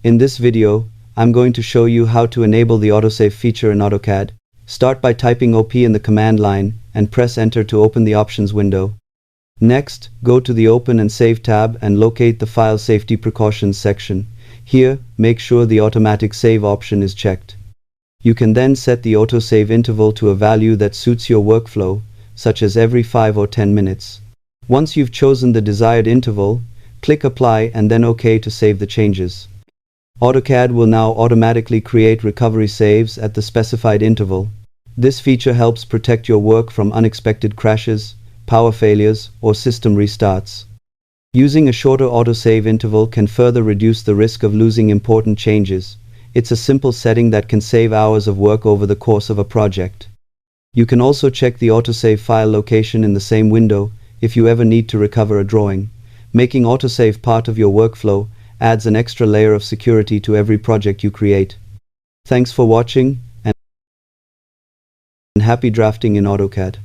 In this video, I'm going to show you how to enable the autosave feature in AutoCAD. Start by typing OP in the command line and press enter to open the options window. Next, go to the Open and Save tab and locate the File Safety Precautions section. Here, make sure the automatic save option is checked. You can then set the autosave interval to a value that suits your workflow, such as every 5 or 10 minutes. Once you've chosen the desired interval, click Apply and then OK to save the changes. AutoCAD will now automatically create recovery saves at the specified interval. This feature helps protect your work from unexpected crashes, power failures, or system restarts. Using a shorter autosave interval can further reduce the risk of losing important changes. It's a simple setting that can save hours of work over the course of a project. You can also check the autosave file location in the same window if you ever need to recover a drawing. Making autosave part of your workflow adds an extra layer of security to every project you create. Thanks for watching and happy drafting in AutoCAD.